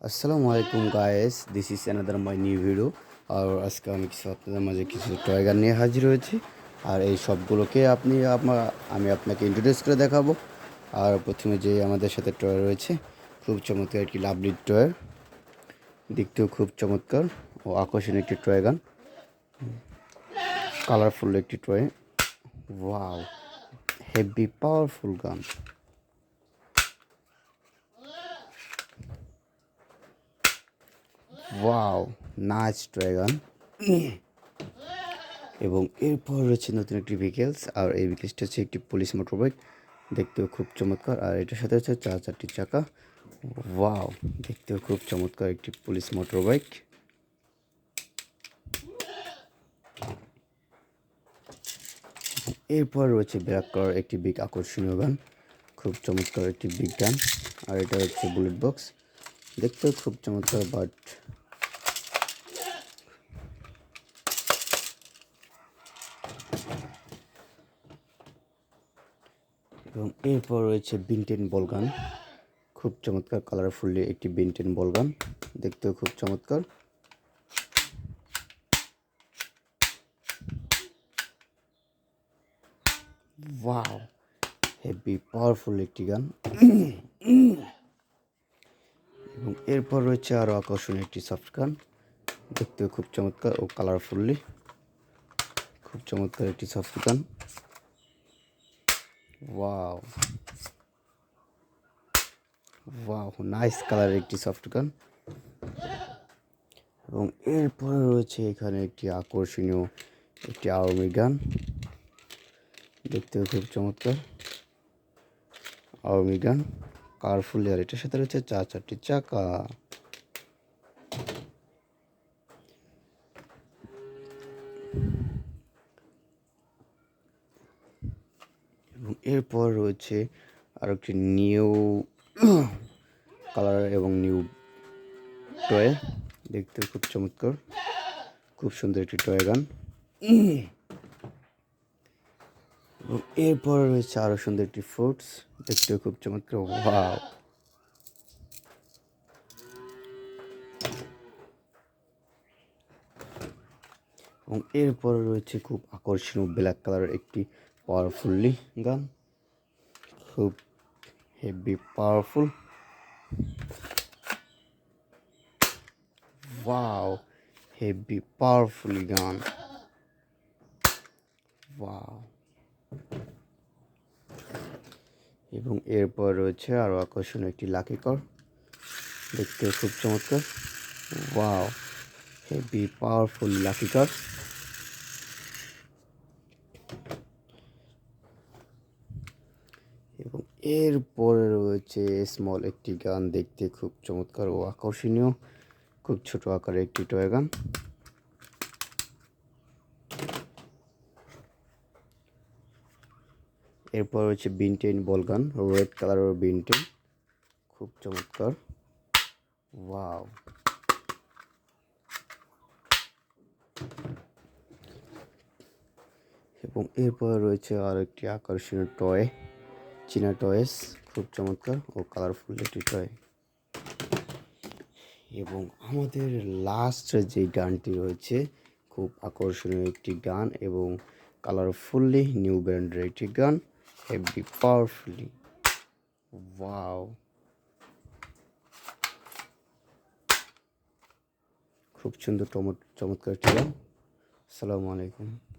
আসসালামু আলাইকুম guys, this is another my new video. আর আজকে আমি আপনাদের মাঝে কিছু টয় গান নিয়ে হাজির হয়েছি। আর এই সবগুলোকে আমি আপনাকে ইন্ট্রোডিউস করে দেখাবো। আর প্রথমে যে আমাদের সাথে টয় রয়েছে, খুব চমৎকার একটি লাভলি টয়, দেখতেও খুব চমৎকার ও আকর্ষণীয় একটি টয় গান, কালারফুল একটি টয়। ওয়াও, হেভি পাওয়ারফুল গান। ওয়াও, নাইস টয় গান। এবং এরপর রয়েছে নতুন একটি ভেহিকেলস, আর এই ভেহিকেলসটা হচ্ছে একটি পুলিশ মোটরবাইক, দেখতেও খুব চমৎকার। আর এটার সাথে হচ্ছে চারটি চাকা। ওয়াও, দেখতেও খুব চমৎকার একটি পুলিশ মোটরবাইক। এরপর রয়েছে ব্ল্যাক কালার একটি বিগ আকর্ষণীয় গান, খুব চমৎকার একটি বিগ গান। আর এটা হচ্ছে বুলেট বক্স, দেখতেও খুব চমৎকার। বাট এবং এরপর রয়েছে বিনটেন বল গান, খুব চমৎকার কালারফুলি একটি বিনটেন বল গান, দেখতেও খুব চমৎকার। ওয়াও, হেভি পাওয়ারফুল একটি গান। এবং এরপর রয়েছে আরও আকর্ষণীয় একটি সফট গান, দেখতেও খুব চমৎকার ও কালারফুলি খুব চমৎকার একটি সফট গান। ওয়াও ওয়াও, নাইস কালারের একটি সফট গান। এবং এরপরে রয়েছে এখানে একটি আকর্ষণীয় একটি আর্মি গান, দেখতেও খুব চমৎকার আর্মি গান, কালারফুল। আর এটার সাথে রয়েছে চারটি চাকা। এবং এরপর রয়েছে আর একটি নিউ কালার এবং নিউ টয়, দেখতে খুব চমৎকার, খুব সুন্দর একটি টয় গান। এবং এরপর রয়েছে আরও সুন্দর একটি ফ্রুটস, দেখতে খুব চমৎকার। ওয়াও, এবং এরপর রয়েছে খুব আকর্ষণীয় ব্ল্যাক কালারের একটি পাওয়ারফুলি গান, খুব heavy powerful. Wow, heavy powerfully গান। ওয়াও। এবং এরপর রয়েছে আরও আকর্ষণীয় একটি লাকি কর, দেখতে খুব চমৎকার। ওয়াও, হেভি পাওয়ারফুল লাকি কর। এবং এরপরে রয়েছে স্মল একটি গান, দেখতে খুব চমৎকার ও আকর্ষণীয়, খুব ছোট আকারের একটি টয় গান। এরপর রয়েছে বিনটেন বল গান, রেড কালারের বিনটেন, খুব চমৎকার। ওয়াও। এবং এরপর রয়েছে আর একটি আকর্ষণীয় টয়, চীনা টয়েস, খুব চমৎকার ও কালারফুল একটি টয়। এবং আমাদের লাস্ট যে গানটি রয়েছে, খুব আকর্ষণীয় একটি গান এবং কালারফুলি নিউ ব্র্যান্ডের একটি গান, হেভি পাওয়ারফুলি। ওয়াও, খুব সুন্দর চমৎকার একটি গান। আসসালামু আলাইকুম।